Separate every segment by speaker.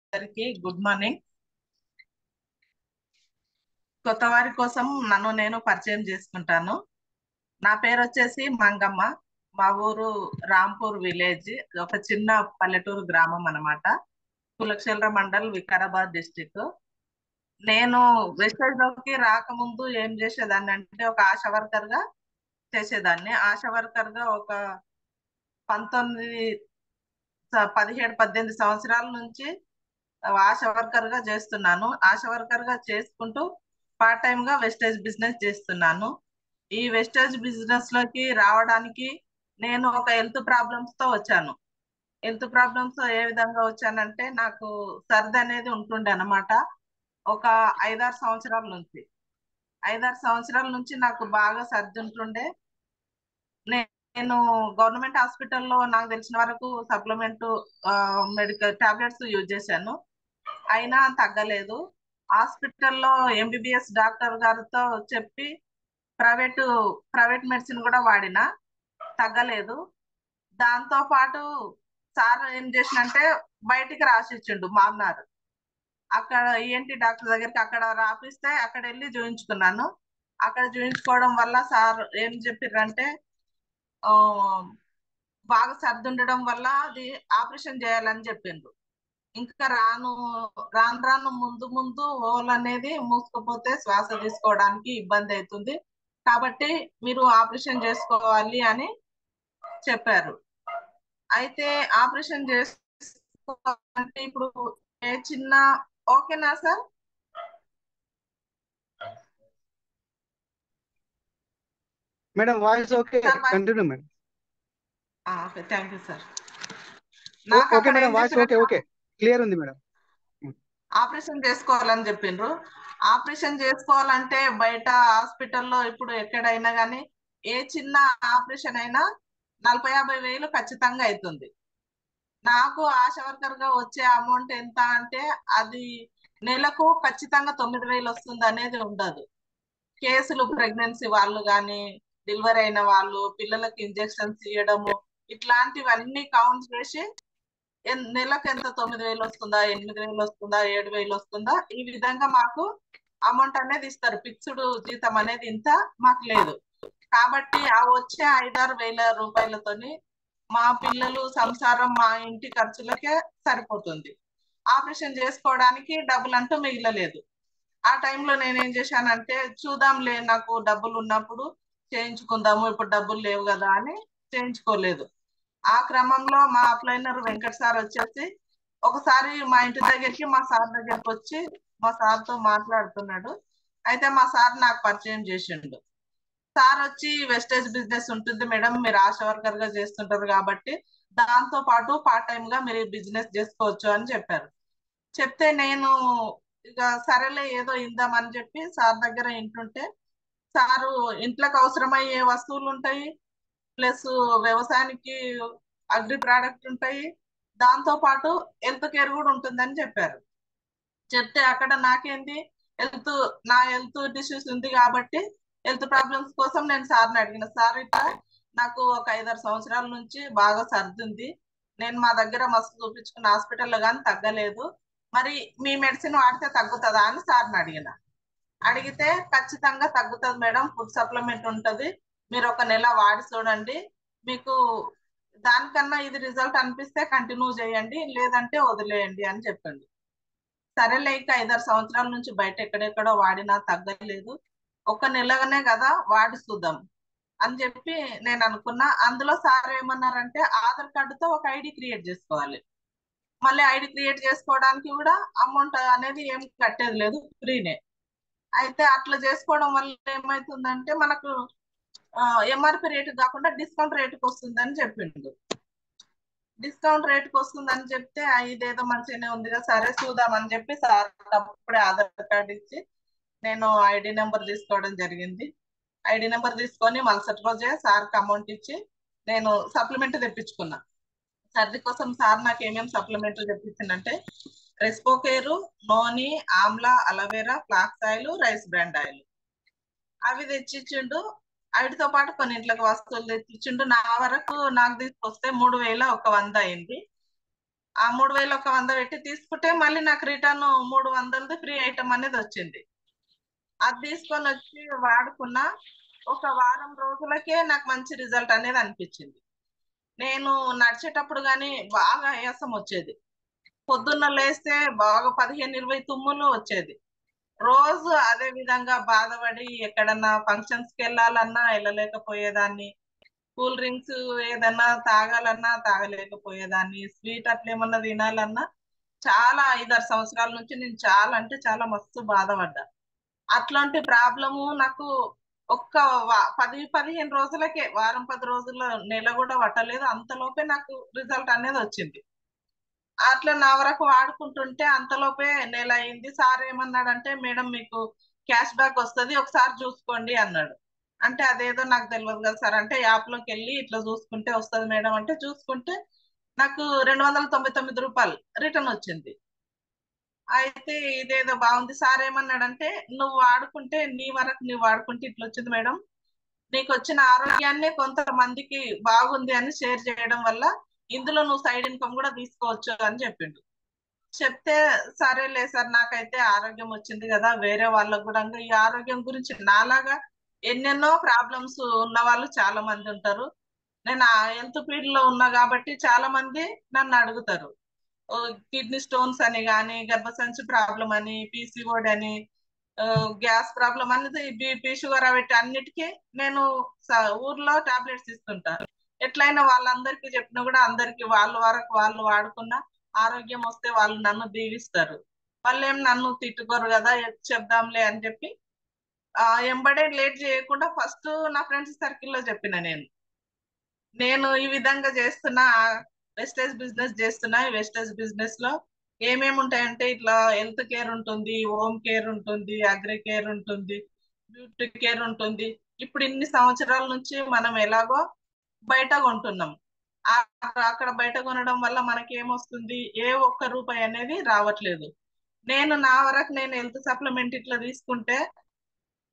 Speaker 1: అందరికి good morning. కొత్త వారి కోసం నన్ను నేను పరిచయం చేసుకుంటాను. నా పేరు వచ్చేసి మంగమ్మ. మా ఊరు రాంపూర్ విలేజ్, ఒక చిన్న పల్లెటూరు గ్రామం అన్నమాట. కులక్షేత్ర మండల్, వికారాబాద్ డిస్టిక్. నేను వెస్టేజ్ లోకి రాకముందు ఏం చేసేదాన్ని అంటే ఒక ఆశా వర్కర్ గా చేసేదాన్ని. ఆశా వర్కర్ గా ఒక 19 17 18 సంవత్సరాల నుంచి ఆశా వర్కర్ గా చేస్తున్నాను. ఆశా వర్కర్ గా చేసుకుంటూ పార్ట్ టైం గా వెస్టేజ్ బిజినెస్ చేస్తున్నాను. ఈ వెస్టేజ్ బిజినెస్ లోకి రావడానికి నేను ఒక హెల్త్ ప్రాబ్లమ్స్ తో వచ్చాను. హెల్త్ ప్రాబ్లమ్స్ తో ఏ విధంగా వచ్చానంటే, నాకు సర్ది అనేది ఉంటుండే అనమాట. ఒక 5 6 సంవత్సరాల నుంచి 5 6 సంవత్సరాల నుంచి నాకు బాగా సర్ది ఉంటుండే. నేను గవర్నమెంట్ హాస్పిటల్లో నాకు తెలిసిన వరకు సప్లిమెంట్ మెడికల్ టాబ్లెట్స్ యూజ్ చేశాను, అయినా తగ్గలేదు. హాస్పిటల్లో ఎంబీబీఎస్ డాక్టర్ గారితో చెప్పి ప్రైవేట్ ప్రైవేట్ మెడిసిన్ కూడా వాడినా, తగ్గలేదు. దాంతో పాటు సార్ ఏం చేసినంటే బయటికి రాసిచ్చిండు మామనార్. అక్కడ ఈఎన్టీ డాక్టర్ దగ్గరికి అక్కడ రాపిస్తే అక్కడ వెళ్ళి చూయించుకున్నాను. అక్కడ చూయించుకోవడం వల్ల సార్ ఏం చెప్పిర్రంటే, ఆ, బాగా సర్ది ఉండడం వల్ల అది ఆపరేషన్ చేయాలని చెప్పిండ్రు. ఇంకా రాను రాను రాను ముందు ముందు హోల్ అనేది మూసుకుపోతే శ్వాస తీసుకోవడానికి ఇబ్బంది అవుతుంది, కాబట్టి మీరు ఆపరేషన్ చేసుకోవాలి అని చెప్పారు. అయితే ఆపరేషన్ చేసుకోవాలంటే ఇప్పుడు ఏ చిన్న, ఓకేనా sir?
Speaker 2: Madam voice okay,
Speaker 1: sir
Speaker 2: continue madam.
Speaker 1: Okay, thank you sir. నాకు
Speaker 2: ఓకే
Speaker 1: అక్కడ
Speaker 2: మేడం,
Speaker 1: ఏం
Speaker 2: వాయిస్ ఓకే
Speaker 1: చెప్పారంటే
Speaker 2: ఓకే క్లియర్ ఉంది మేడం.
Speaker 1: ఆపరేషన్ చేసుకోవాలని చెప్పిండ్రు. ఆపరేషన్ చేసుకోవాలంటే బయట హాస్పిటల్లో ఇప్పుడు ఎక్కడైనా కానీ ఏ చిన్న ఆపరేషన్ అయినా 40 50 వేలు ఖచ్చితంగా అవుతుంది. నాకు ఆశా వర్కర్ గా వచ్చే అమౌంట్ ఎంత అంటే, అది నెలకు ఖచ్చితంగా 9 వేలు వస్తుంది అనేది ఉండదు. కేసులు, ప్రెగ్నెన్సీ వాళ్ళు కానీ, డెలివరీ అయిన వాళ్ళు, పిల్లలకి ఇంజెక్షన్స్ ఇవ్వడము, ఇట్లాంటివన్నీ కౌంట్ చేసి నెలకు ఎంత 9 వేలు వస్తుందా, 8 వేలు వస్తుందా, 7 వేలు వస్తుందా, ఈ విధంగా మాకు అమౌంట్ అనేది ఇస్తారు. ఫిక్స్డ్ జీతం అనేది ఇంత మాకు లేదు. కాబట్టి ఆ వచ్చే 5 6 వేల రూపాయలతోని మా పిల్లలు సంసారం, మా ఇంటి ఖర్చులకే సరిపోతుంది. ఆపరేషన్ చేసుకోవడానికి డబ్బులు అంటూ మిగలలేదు. ఆ టైంలో నేనేం చేశానంటే, చూద్దాంలే, నాకు డబ్బులు ఉన్నప్పుడు చేయించుకుందాము, ఇప్పుడు డబ్బులు లేవు కదా అని చేయించుకోలేదు. ఆ క్రమంలో మా అప్లైనర్ వెంకట సార్ వచ్చేసి ఒకసారి మా ఇంటి దగ్గరికి, మా సార్ దగ్గరికి వచ్చి మా సార్తో మాట్లాడుతున్నాడు. అయితే మా సార్ నాకు పరిచయం చేసిండు. సార్ వచ్చి, వెస్టేజ్ బిజినెస్ ఉంటుంది మేడం, మీరు ఆశా వర్కర్ గా చేస్తుంటారు కాబట్టి దాంతో పాటు పార్ట్ టైం గా మీరు బిజినెస్ చేసుకోవచ్చు అని చెప్పారు. చెప్తే నేను ఇక సరేలే ఏదో ఇందామని చెప్పి సార్ దగ్గర ఇంటుంటే, సారు ఇంట్లోకి అవసరమయ్యే వస్తువులు ఉంటాయి, ప్లస్ వ్యవసాయానికి అగ్రి ప్రోడక్ట్ ఉంటాయి, దాంతో పాటు హెల్త్ కేర్ కూడా ఉంటుందని చెప్పారు. చెప్తే అక్కడ నాకేంది, హెల్త్ నా హెల్త్ డిష్యూస్ ఉంది కాబట్టి హెల్త్ ప్రాబ్లమ్స్ కోసం నేను సార్ని అడిగిన. సార్ ఇట్లా నాకు ఒక 5 6 సంవత్సరాల నుంచి బాగా సర్ది ఉంది, నేను మా దగ్గర మస్తు చూపించుకున్న హాస్పిటల్లో కానీ తగ్గలేదు, మరి మీ మెడిసిన్ వాడితే తగ్గుతుందా అని సార్ని అడిగిన. అడిగితే ఖచ్చితంగా తగ్గుతుంది మేడం, ఫుడ్ సప్లిమెంట్ ఉంటుంది, మీరు ఒక నెల వాడి చూడండి, మీకు దానికన్నా ఇది రిజల్ట్ అనిపిస్తే కంటిన్యూ చేయండి, లేదంటే వదిలేయండి అని చెప్పండి. సరేలే, ఇక 5 6 సంవత్సరాల నుంచి బయట ఎక్కడెక్కడో వాడినా తగ్గలేదు, ఒక నెలగానే కదా వాడి చూద్దాం అని చెప్పి నేను అనుకున్నా. అందులో సార్ ఏమన్నారంటే, ఆధార్ కార్డుతో ఒక ఐడి క్రియేట్ చేసుకోవాలి, మళ్ళీ ఐడి క్రియేట్ చేసుకోవడానికి కూడా అమౌంట్ అనేది ఏం కట్టేది లేదు, ఫ్రీనే. అయితే అట్లా చేసుకోవడం వల్ల ఏమవుతుందంటే, మనకు ఎంఆర్పి రేటు కాకుండా డిస్కౌంట్ రేటుకి వస్తుందని చెప్పిండు. డిస్కౌంట్ రేటుకి వస్తుందని చెప్తే, ఇదేదో మంచిగానే ఉంది కదా, సరే చూద్దామని చెప్పి సార్ అప్పుడే ఆధార్ కార్డు ఇచ్చి నేను ఐడి నెంబర్ తీసుకోవడం జరిగింది. ఐడి నెంబర్ తీసుకొని మరుసటి రోజే సార్కి అమౌంట్ ఇచ్చి నేను సప్లిమెంట్ తెప్పించుకున్నా. సర్ది కోసం సార్ నాకు ఏమేమి సప్లిమెంట్లు తెప్పించిందంటే, Respocare, noni, amla, aloe vera, flax oil, rice brand oil, అవి తెచ్చిచ్చిండు. వాటితో పాటు కొన్ని ఇంట్లోకి వస్తువులు తెచ్చిచ్చిండు. నా వరకు నాకు తీసుకొస్తే 3100 అయింది. ఆ 3100 పెట్టి తీసుకుంటే మళ్ళీ నాకు రిటర్న్ 300 ఫ్రీ ఐటమ్ అనేది వచ్చింది. అది తీసుకొని వచ్చి వాడుకున్నా. ఒక వారం రోజులకే నాకు మంచి రిజల్ట్ అనేది అనిపించింది. నేను నడిచేటప్పుడు గాని బాగా ఆయాసం వచ్చేది. పొద్దున్న లేస్తే బాగా 15-20 తుమ్ములు వచ్చేది. రోజు అదే విధంగా బాధపడి ఎక్కడన్నా ఫంక్షన్స్ కి వెళ్ళాలన్నా వెళ్ళలేకపోయేదాన్ని. కూల్ డ్రింక్స్ ఏదన్నా తాగాలన్నా తాగలేకపోయేదాన్ని. స్వీట్ అట్లా ఏమన్నా తినాలన్నా చాలా 5-6 సంవత్సరాల నుంచి నేను చాలా అంటే చాలా మస్తు బాధపడ్డా. అట్లాంటి ప్రాబ్లము నాకు ఒక్క 10-15 రోజులకే, వారం 10 రోజుల్లో, నెల కూడా పట్టలేదు. అంతలోపే నాకు రిజల్ట్ అనేది వచ్చింది. అట్లా నా వరకు వాడుకుంటుంటే అంతలోపే నెల అయింది. సార్ ఏమన్నాడంటే, మేడం మీకు క్యాష్ బ్యాక్ వస్తుంది, ఒకసారి చూసుకోండి అన్నాడు. అంటే అదేదో నాకు తెలియదు కదా సార్ అంటే, యాప్ లోకి వెళ్ళి ఇట్లా చూసుకుంటే వస్తుంది మేడం అంటే చూసుకుంటే నాకు 299 రూపాయలు రిటర్న్ వచ్చింది. అయితే ఇదేదో బాగుంది. సార్ ఏమన్నాడంటే, నువ్వు వాడుకుంటే నీ వరకు నువ్వు వాడుకుంటే ఇట్లా వచ్చింది మేడం, నీకు వచ్చిన ఆరోగ్యాన్ని కొంతమందికి బాగుంది అని షేర్ చేయడం వల్ల ఇందులో నువ్వు సైడ్ ఇన్కమ్ కూడా తీసుకోవచ్చు అని చెప్పిండు. చెప్తే సరేలే సార్, నాకైతే ఆరోగ్యం వచ్చింది కదా, వేరే వాళ్ళకు కూడా ఈ ఆరోగ్యం గురించి నాలాగా ఎన్నెన్నో ప్రాబ్లమ్స్ ఉన్న వాళ్ళు చాలా మంది ఉంటారు. నేను ఆ హెల్త్ ఫీల్డ్ లో ఉన్నా కాబట్టి చాలా మంది నన్ను అడుగుతారు. కిడ్నీ స్టోన్స్ అని కానీ, గర్భసంచి ప్రాబ్లం అని, పీసీఓడి అని, గ్యాస్ ప్రాబ్లం అనేది, బీపీ షుగర్ అవి అన్నిటికీ నేను ఊర్లో టాబ్లెట్స్ ఇస్తుంటాను. ఎట్లయినా వాళ్ళందరికీ చెప్పినా కూడా అందరికి వాళ్ళ వరకు వాళ్ళు వాడుకున్న ఆరోగ్యం వస్తే వాళ్ళు నన్ను దీవిస్తారు. వాళ్ళు ఏం నన్ను తిట్టుకోరు కదా, చెప్దాంలే అని చెప్పి ఎంబడే లేట్ చేయకుండా ఫస్ట్ నా ఫ్రెండ్స్ సర్కిల్లో చెప్పిన నేను ఈ విధంగా చేస్తున్నా, వెస్టేజ్ బిజినెస్ చేస్తున్నా. ఈ వెస్టేజ్ బిజినెస్ లో ఏమేమి ఉంటాయంటే, ఇట్లా హెల్త్ కేర్ ఉంటుంది, హోమ్ కేర్ ఉంటుంది, అగ్రి కేర్ ఉంటుంది, బ్యూటీ కేర్ ఉంటుంది. ఇప్పుడు ఇన్ని సంవత్సరాల నుంచి మనం ఎలాగో బయట కొంటున్నాం. అక్కడ బయట కొనడం వల్ల మనకి ఏమొస్తుంది, ఏ ఒక్క రూపాయి అనేది రావట్లేదు. నేను నా వరకు నేను హెల్త్ సప్లిమెంట్ ఇట్లా తీసుకుంటే,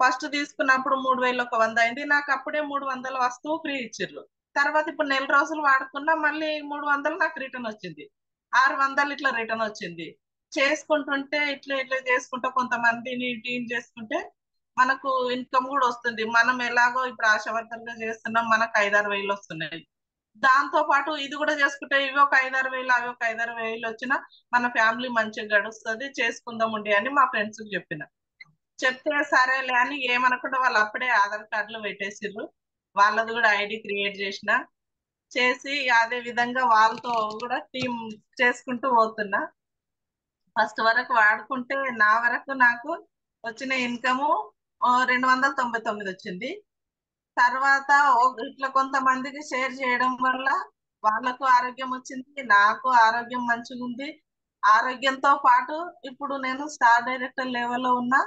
Speaker 1: ఫస్ట్ తీసుకున్నప్పుడు 3100 అయింది. నాకు అప్పుడే 300 వస్తువు ఫ్రీ ఇచ్చిర్రు. తర్వాత ఇప్పుడు నెల రోజులు వాడుకున్నా మళ్ళీ 300 నాకు రిటర్న్ వచ్చింది. 600 ఇట్లా రిటర్న్ వచ్చింది. చేసుకుంటుంటే ఇట్లా ఇట్లా చేసుకుంటా కొంతమందిని టీమ్ చేసుకుంటే మనకు ఇన్కమ్ కూడా వస్తుంది. మనం ఎలాగో ఇప్పుడు ఆశా వర్కర్గా చేస్తున్నాం, మనకు 5-6 వేలు వస్తున్నాయి. దాంతో పాటు ఇది కూడా చేసుకుంటే ఇవి ఒక 5-6 వేలు, అవి ఒక 5-6 వేలు వచ్చినా మన ఫ్యామిలీ మంచిగా గడుస్తుంది, చేసుకుందాం ఉండి అని మా ఫ్రెండ్స్ కి చెప్పిన. చెప్తే సరేలే అని ఏమనకుండా వాళ్ళు అప్పుడే ఆధార్ కార్డులు పెట్టేసిర్రు. వాళ్ళది కూడా ఐడి క్రియేట్ చేసి అదే విధంగా వాళ్ళతో కూడా టీమ్ చేసుకుంటూ పోతున్నా. ఫస్ట్ వరకు వాడుకుంటే నా వరకు నాకు వచ్చిన ఇన్కము 299 వచ్చింది. తర్వాత ఇట్లా కొంతమందికి షేర్ చేయడం వల్ల వాళ్ళకు ఆరోగ్యం వచ్చింది, నాకు ఆరోగ్యం మంచిగా ఉంది. ఆరోగ్యంతో పాటు ఇప్పుడు నేను స్టార్ డైరెక్టర్ లెవెల్లో ఉన్నా.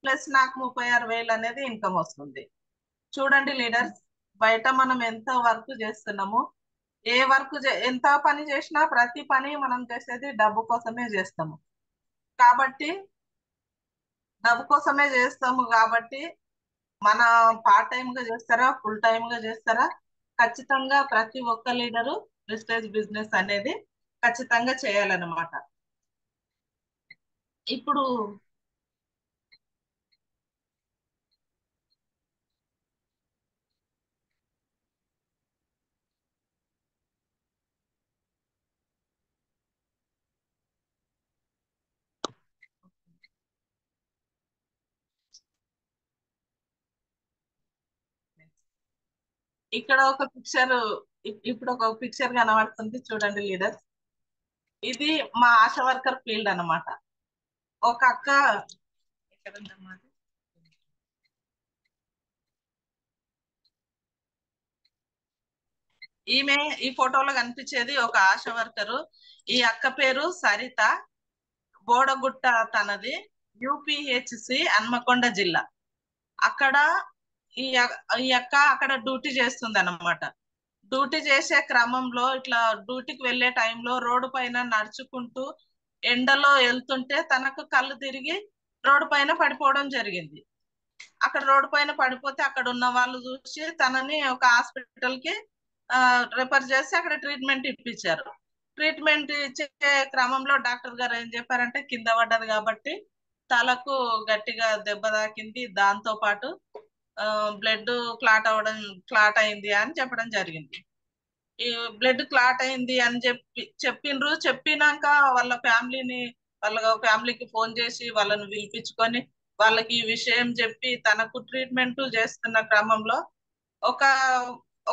Speaker 1: ప్లస్ నాకు 36,000 అనేది ఇన్కమ్ వస్తుంది. చూడండి లీడర్స్, బయట మనం ఎంత వర్క్ చేస్తున్నామో, ఏ వర్క్ ఎంత పని చేసినా ప్రతి పని మనం చేసేది డబ్బు కోసమే చేస్తాము. కాబట్టి డబ్బు కోసమే చేస్తాము కాబట్టి మన పార్ట్ టైం గా చేస్తారా, ఫుల్ టైం గా చేస్తారా, ఖచ్చితంగా ప్రతి ఒక్క లీడరు ప్రెస్టేజ్ బిజినెస్ అనేది ఖచ్చితంగా చేయాలన్నమాట. ఇప్పుడు ఇక్కడ ఒక పిక్చర్, ఇప్పుడు ఒక పిక్చర్ కనబడుతుంది చూడండి లీడర్. ఇది మా ఆశా వర్కర్ ఫీల్డ్ అన్నమాట. ఒక అక్క ఎక్కడ ఉందమ్మా అది? ఈమె ఈ ఫోటోలో కనిపించేది ఒక ఆశా వర్కరు. ఈ అక్క పేరు సరిత, బోడగుట్ట తనది, యూపీహెచ్సి హన్మకొండ జిల్లా. అక్కడ ఈ అక్క అక్కడ డ్యూటీ చేస్తుంది అన్నమాట. డ్యూటీ చేసే క్రమంలో ఇట్లా డ్యూటీకి వెళ్ళే టైంలో రోడ్డు పైన నడుచుకుంటూ ఎండలో వెళ్తుంటే తనకు కళ్ళు తిరిగి రోడ్డు పైన పడిపోవడం జరిగింది. అక్కడ రోడ్డు పైన పడిపోతే అక్కడ ఉన్న వాళ్ళు చూసి తనని ఒక హాస్పిటల్ కి రిఫర్ చేసి అక్కడ ట్రీట్మెంట్ ఇప్పించారు. ట్రీట్మెంట్ ఇచ్చే క్రమంలో డాక్టర్ గారు ఏం చెప్పారంటే కింద పడ్డది కాబట్టి తలకు గట్టిగా దెబ్బ తాకింది, దాంతో పాటు బ్లడ్ క్లాట్ అయింది అని చెప్పడం జరిగింది. ఈ బ్లడ్ క్లాట్ అయింది అని చెప్పిండ్రు. చెప్పినాక వాళ్ళ ఫ్యామిలీకి ఫోన్ చేసి వాళ్ళని పిలిపించుకొని వాళ్ళకి ఈ విషయం చెప్పి తనకు ట్రీట్మెంట్ చేస్తున్న క్రమంలో ఒక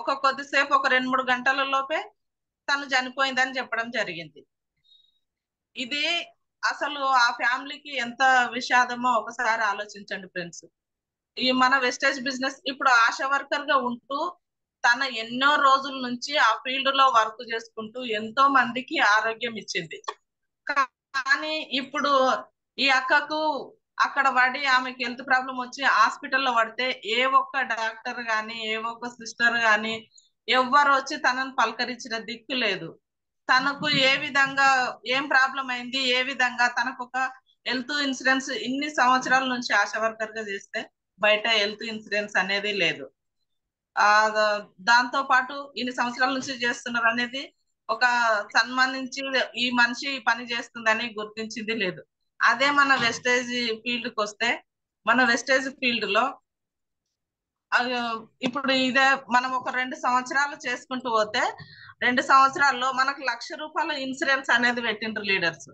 Speaker 1: ఒక కొద్దిసేపు ఒక 2-3 గంటల లోపే తను చనిపోయిందని చెప్పడం జరిగింది. ఇది అసలు ఆ ఫ్యామిలీకి ఎంత విషాదమో ఒకసారి ఆలోచించండి ఫ్రెండ్స్. ఈ మన వెస్టేజ్ బిజినెస్ ఇప్పుడు ఆశా వర్కర్ గా ఉంటూ తన ఎన్నో రోజుల నుంచి ఆ ఫీల్డ్ లో వర్క్ చేసుకుంటూ ఎంతో మందికి ఆరోగ్యం ఇచ్చింది. కానీ ఇప్పుడు ఈ అక్కకు అక్కడ పడి ఆమెకి హెల్త్ ప్రాబ్లం వచ్చి హాస్పిటల్లో పడితే ఏ ఒక్క డాక్టర్ గాని ఏ ఒక్క సిస్టర్ గాని ఎవ్వరు వచ్చి తనను పలకరించిన దిక్కు లేదు. తనకు ఏ విధంగా ఏం ప్రాబ్లం అయింది, ఏ విధంగా తనకు ఒక హెల్త్ ఇన్సూరెన్స్ ఇన్ని సంవత్సరాల నుంచి ఆశా వర్కర్ గా చేస్తే బయట హెల్త్ ఇన్సూరెన్స్ అనేది లేదు. దాంతో పాటు ఇన్ని సంవత్సరాల నుంచి చేస్తున్నారు అనేది ఒక సన్మానించి ఈ మనిషి ఈ పని చేస్తుందని గుర్తించింది లేదు. అదే మన వెస్టేజ్ ఫీల్డ్ కి వస్తే మన వెస్టేజ్ ఫీల్డ్ లో ఇప్పుడు ఇదే మనం ఒక 2 సంవత్సరాలు చేసుకుంటూ పోతే 2 సంవత్సరాల్లో మనకు ₹1,00,000 ఇన్సూరెన్స్ అనేది పెట్టిండ్రు లీడర్స్.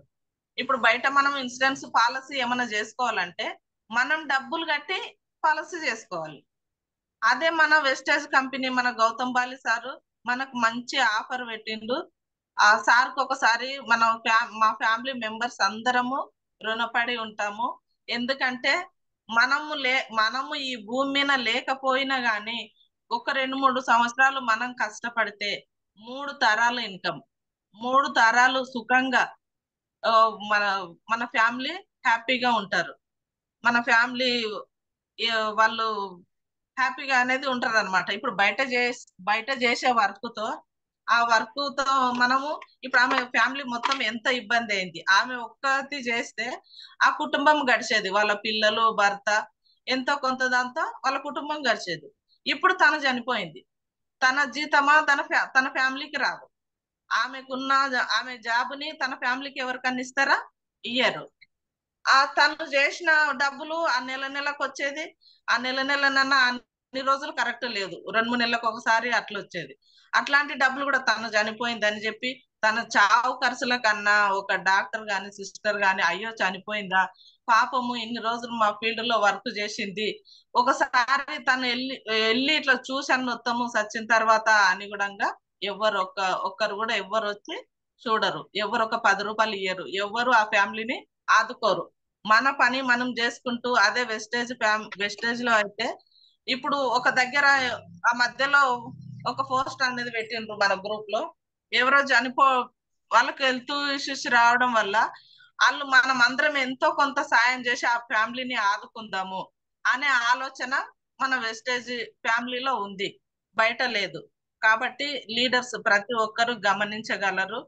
Speaker 1: ఇప్పుడు బయట మనం ఇన్సూరెన్స్ పాలసీ ఏమైనా చేసుకోవాలంటే మనం డబ్బులు కట్టి పాలసీ చేసుకోవాలి. అదే మన వెస్టేజ్ కంపెనీ మన గౌతమ్ బాలి సారు మనకు మంచి ఆఫర్ పెట్టిండు. ఆ సార్ కు ఒకసారి మా ఫ్యామిలీ మెంబర్స్ అందరము రుణపడి ఉంటాము. ఎందుకంటే మనము ఈ భూమి మీద లేకపోయినా గాని ఒక 2-3 సంవత్సరాలు మనం కష్టపడితే 3 తరాల ఇన్కమ్, 3 తరాలు సుఖంగా మన మన ఫ్యామిలీ హ్యాపీగా ఉంటారు. మన ఫ్యామిలీ వాళ్ళు హ్యాపీగా అనేది ఉంటారు అనమాట. ఇప్పుడు బయట చేసే వర్క్ తో ఆ వర్క్ తో మనము ఇప్పుడు ఆమె ఫ్యామిలీ మొత్తం ఎంత ఇబ్బంది అయింది. ఆమె ఒక్కటి చేస్తే ఆ కుటుంబం గడిచేది, వాళ్ళ పిల్లలు భర్త ఎంతో కొంత దాంతో వాళ్ళ కుటుంబం గడిచేది. ఇప్పుడు తను చనిపోయింది, తన జీతమా తన ఫ్యామిలీకి రాదు. ఆమె జాబ్ని తన ఫ్యామిలీకి ఎవరికన్నా ఇస్తారా? ఇయ్యరు. తను చేసిన డబ్బులు ఆ నెలకు వచ్చేది. ఆ నెలనన్నా అన్ని రోజులు కరెక్ట్ లేదు, 2-3 నెలలకు ఒకసారి అట్లా వచ్చేది. అట్లాంటి డబ్బులు కూడా తను చనిపోయిందని చెప్పి తన చావు ఖర్చుల కన్నా ఒక డాక్టర్ గాని సిస్టర్ గాని అయ్యో చనిపోయిందా పాపము ఇన్ని రోజులు మా ఫీల్డ్ లో వర్క్ చేసింది, ఒకసారి తను వెళ్ళి ఇట్లా చూశాను మొత్తము చచ్చిన తర్వాత అని కూడా ఒక్కరు కూడా ఎవ్వరు వచ్చి చూడరు, ఎవరు ఒక ₹10 ఇయ్యరు, ఎవరు ఆ ఫ్యామిలీని ఆదుకోరు. మన పని మనం చేసుకుంటూ అదే వెస్టేజ్ లో అయితే ఇప్పుడు ఒక దగ్గర ఆ మధ్యలో ఒక పోస్ట్ అనేది పెట్టిండ్రు మన గ్రూప్ లో. ఎవరో వాళ్ళకి హెల్త్ ఇష్యూస్ రావడం వల్ల మనం అందరం ఎంతో కొంత సాయం చేసి ఆ ఫ్యామిలీని ఆదుకుందాము అనే ఆలోచన మన వెస్టేజ్ ఫ్యామిలీలో ఉంది, బయట లేదు. కాబట్టి లీడర్స్ ప్రతి ఒక్కరు గమనించగలరు.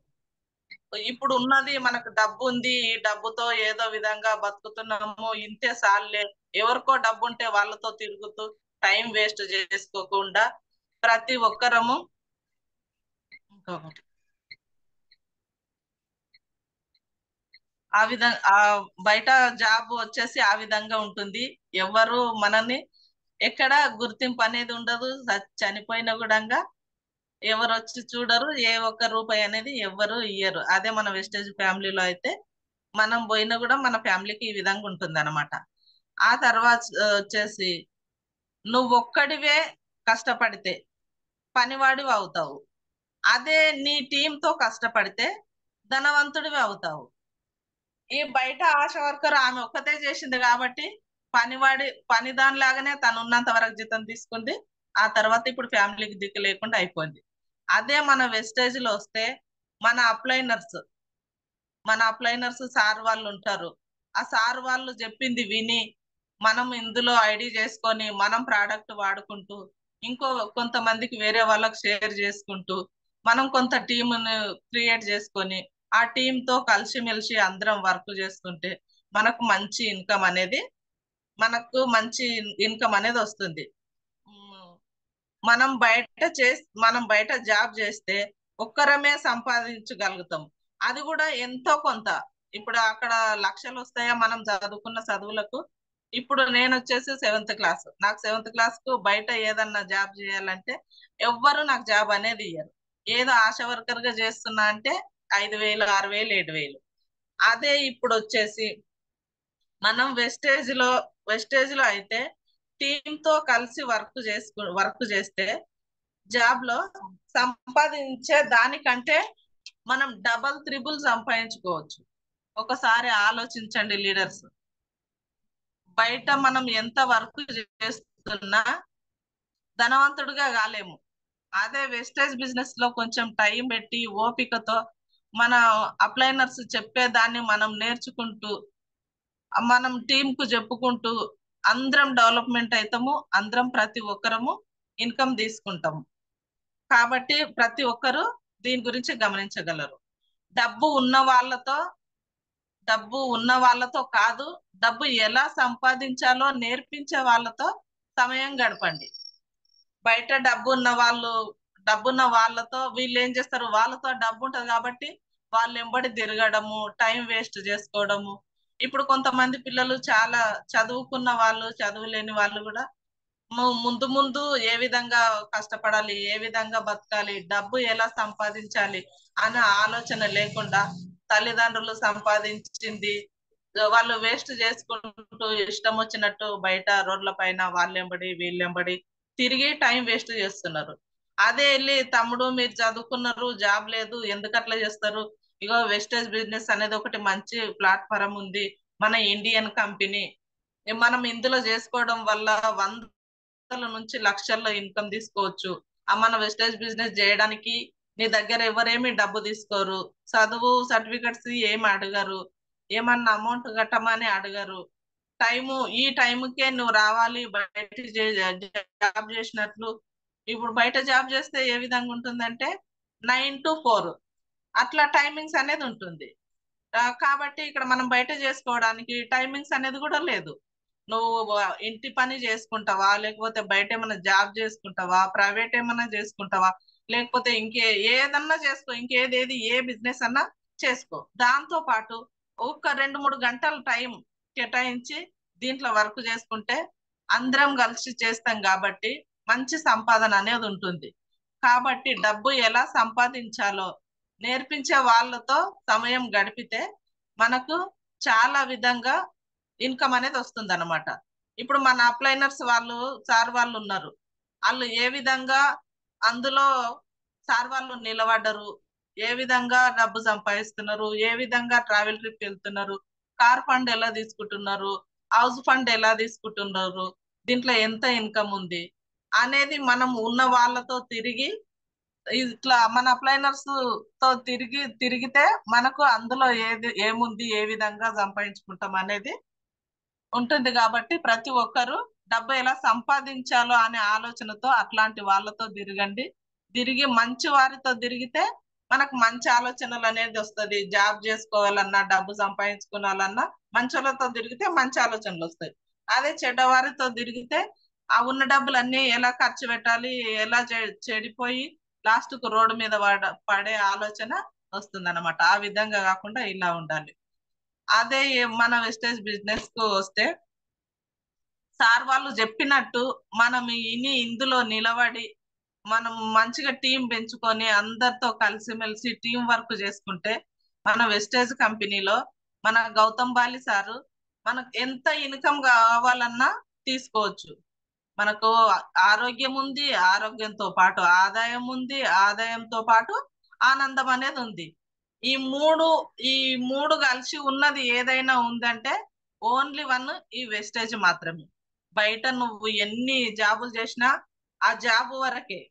Speaker 1: ఇప్పుడు ఉన్నది మనకు డబ్బు ఉంది, ఈ డబ్బుతో ఏదో విధంగా బతుకుతున్నాము, ఇంతే సార్లే, ఎవరికో డబ్బు ఉంటే వాళ్ళతో తిరుగుతూ టైం వేస్ట్ చేసుకోకుండా ప్రతి ఒక్కరము ఆ విధంగా బయట జాబ్ వచ్చేసి ఆ విధంగా ఉంటుంది. ఎవరు మనని ఎక్కడ గుర్తింపు అనేది ఉండదు. చనిపోయిన కూడా ఎవరు వచ్చి చూడరు, ఏ ఒక్క రూపాయి అనేది ఎవరు ఇయ్యరు. అదే మన వెస్టేజ్ ఫ్యామిలీలో అయితే మనం పోయినా కూడా మన ఫ్యామిలీకి ఈ విధంగా ఉంటుంది అనమాట. ఆ తర్వాత వచ్చేసి నువ్వు ఒక్కడివే కష్టపడితే పనివాడివి అవుతావు, అదే నీ టీంతో కష్టపడితే ధనవంతుడివి అవుతావు. ఈ బయట ఆశా వర్కర్ ఆమె ఒక్కతే చేసింది కాబట్టి పని దానిలాగానే తను ఉన్నంత వరకు జీతం తీసుకుంది. ఆ తర్వాత ఇప్పుడు ఫ్యామిలీకి దిక్కు లేకుండా అయిపోయింది. అదే మన వెస్టేజ్ లో వస్తే మన అప్లైనర్స్ సార్ వాళ్ళు ఉంటారు. ఆ సార్ వాళ్ళు చెప్పింది విని మనం ఇందులో ఐడి చేసుకొని మనం ప్రోడక్ట్ వాడుకుంటూ ఇంకో కొంతమందికి వేరే వాళ్ళకి షేర్ చేసుకుంటూ మనం కొంత టీమును క్రియేట్ చేసుకొని ఆ టీంతో కలిసిమెలిసి అందరం వర్క్ చేసుకుంటే మనకు మంచి ఇన్కమ్ అనేది వస్తుంది. మనం బయట జాబ్ చేస్తే ఒక్కరమే సంపాదించగలుగుతాం. అది కూడా ఎంతో కొంత. ఇప్పుడు అక్కడ లక్షలు వస్తాయా మనం చదువుకున్న చదువులకు? ఇప్పుడు నేను వచ్చేసి 7th క్లాస్, నాకు 7th క్లాస్ కు బయట ఏదన్నా జాబ్ చేయాలంటే ఎవ్వరు నాకు జాబ్ అనేది ఇయ్యరు. ఏదో ఆశా వర్కర్ గా చేస్తున్నా అంటే 5,000, 6,000, 7,000. అదే ఇప్పుడు వచ్చేసి మనం వెస్టేజ్ లో అయితే టీమ్ తో కలిసి వర్క్ చేస్తే జాబ్ లో సంపాదించే దానికంటే మనం డబల్ త్రిబుల్ సంపాదించుకోవచ్చు. ఒకసారి ఆలోచించండి లీడర్స్. బయట మనం ఎంత వర్క్ చేస్తున్నా ధనవంతుడిగా కాలేము. అదే వెస్టేజ్ బిజినెస్ లో కొంచెం టైం పెట్టి ఓపికతో మన అప్లైనర్స్ చెప్పేదాన్ని మనం నేర్చుకుంటూ మనం టీమ్ కు చెప్పుకుంటూ అందరం డెవలప్మెంట్ అవుతాము. అందరం ప్రతి ఒక్కరము ఇన్కమ్ తీసుకుంటాము. కాబట్టి ప్రతి ఒక్కరు దీని గురించి గమనించగలరు. డబ్బు ఉన్న వాళ్ళతో డబ్బు ఉన్న వాళ్ళతో కాదు, డబ్బు ఎలా సంపాదించాలో నేర్పించే వాళ్ళతో సమయం గడపండి. బయట డబ్బున్న వాళ్ళతో వీళ్ళు ఏం చేస్తారు, వాళ్ళతో డబ్బు ఉంటది కాబట్టి వాళ్ళు ఎంబడి తిరగడము, టైం వేస్ట్ చేసుకోవడము. ఇప్పుడు కొంతమంది పిల్లలు చాలా చదువుకున్న వాళ్ళు, చదువులేని వాళ్ళు కూడా ముందు ముందు ఏ విధంగా కష్టపడాలి, ఏ విధంగా బతకాలి, డబ్బు ఎలా సంపాదించాలి అనే ఆలోచన లేకుండా తల్లిదండ్రులు సంపాదించింది వాళ్ళు వేస్ట్ చేసుకుంటూ ఇష్టం వచ్చినట్టు బయట రోడ్ల పైన వాళ్ళెంబడి వీళ్ళెంబడి తిరిగి టైం వేస్ట్ చేస్తున్నారు. అదే వెళ్ళి తమ్ముడు మీరు చదువుకున్నారు, జాబ్ లేదు, ఎందుకు అట్లా చేస్తారు? ఇగో వెస్టేజ్ బిజినెస్ అనేది ఒకటి మంచి ప్లాట్ఫారం ఉంది, మన ఇండియన్ కంపెనీ, మనం ఇందులో చేసుకోవడం వల్ల వందల నుంచి లక్షల్లో ఇన్కమ్ తీసుకోవచ్చు. మన వెస్టేజ్ బిజినెస్ చేయడానికి నీ దగ్గర ఎవరేమి డబ్బు తీసుకోరు, చదువు సర్టిఫికెట్స్ ఏమి అడగరు, ఏమన్నా అమౌంట్ కట్టమని అడగరు. ఈ టైంకే నువ్వు రావాలి, బయట జాబ్ చేసినట్లు. ఇప్పుడు బయట జాబ్ చేస్తే ఏ విధంగా ఉంటుందంటే 9 to 4 అట్లా టైమింగ్స్ అనేది ఉంటుంది. కాబట్టి ఇక్కడ మనం బయట చేసుకోవడానికి టైమింగ్స్ అనేది కూడా లేదు. నువ్వు ఇంటి పని చేసుకుంటావా, లేకపోతే బయట ఏమైనా జాబ్ చేసుకుంటావా, ప్రైవేట్ ఏమైనా చేసుకుంటావా, లేకపోతే ఏదన్నా చేసుకో, ఇంకేదేది ఏ బిజినెస్ అన్నా చేసుకో. దాంతో పాటు ఒక 2-3 గంటల టైం కేటాయించి దీంట్లో వర్క్ చేసుకుంటే అందరం కలిసి చేస్తాం కాబట్టి మంచి సంపాదన అనేది ఉంటుంది. కాబట్టి డబ్బు ఎలా సంపాదించాలో నేర్పించే వాళ్ళతో సమయం గడిపితే మనకు చాలా విధంగా ఇన్కమ్ అనేది వస్తుంది అనమాట. ఇప్పుడు మన అప్లైనర్స్ సార్ వాళ్ళు ఉన్నారు, వాళ్ళు ఏ విధంగా అందులో సార్ వాళ్ళు నిలబడ్డరు, ఏ విధంగా డబ్బు సంపాదిస్తున్నారు, ఏ విధంగా ట్రావెల్ ట్రిప్ వెళ్తున్నారు, కార్ ఫండ్ ఎలా తీసుకుంటున్నారు, హౌస్ ఫండ్ ఎలా తీసుకుంటున్నారు, దీంట్లో ఎంత ఇన్కమ్ ఉంది అనేది మనం ఉన్న వాళ్ళతో తిరిగి ఇట్లా మన అప్లైనర్స్ తో తిరిగితే మనకు అందులో ఏముంది, ఏ విధంగా సంపాదించుకుంటాం అనేది ఉంటుంది. కాబట్టి ప్రతి ఒక్కరు డబ్బు ఎలా సంపాదించాలో అనే ఆలోచనతో అట్లాంటి వాళ్ళతో తిరిగి మంచి వారితో తిరిగితే మనకు మంచి ఆలోచనలు అనేది వస్తుంది. జాబ్ చేసుకోవాలన్నా, డబ్బు సంపాదించుకోవాలన్నా మంచి వాళ్ళతో తిరిగితే మంచి ఆలోచనలు వస్తాయి. అదే చెడ్డవారితో తిరిగితే ఆ ఉన్న డబ్బులన్నీ ఎలా ఖర్చు పెట్టాలి, ఎలా చెడిపోయి లాస్ట్ కు రోడ్డు మీద పడే ఆలోచన వస్తుంది అనమాట. ఆ విధంగా కాకుండా ఇలా ఉండాలి. అదే మన వెస్టేజ్ బిజినెస్ కు వస్తే సార్ వాళ్ళు చెప్పినట్టు మనం ఇందులో నిలబడి మనం మంచిగా టీం పెంచుకొని అందరితో కలిసిమెలిసి టీం వర్క్ చేసుకుంటే మన వెస్టేజ్ కంపెనీలో మన గౌతమ్ బాలి సారు మనకు ఎంత ఇన్కమ్ కావాలన్నా తీసుకోవచ్చు. మనకు ఆరోగ్యం ఉంది, ఆరోగ్యంతో పాటు ఆదాయం ఉంది, ఆదాయంతో పాటు ఆనందం అనేది ఉంది. ఈ మూడు ఈ మూడు కలిసి ఉన్నది ఏదైనా ఉందంటే ఓన్లీ వన్ ఈ వెస్టేజ్ మాత్రమే. బయట నువ్వు ఎన్ని జాబులు చేసినా ఆ జాబ్ వరకే.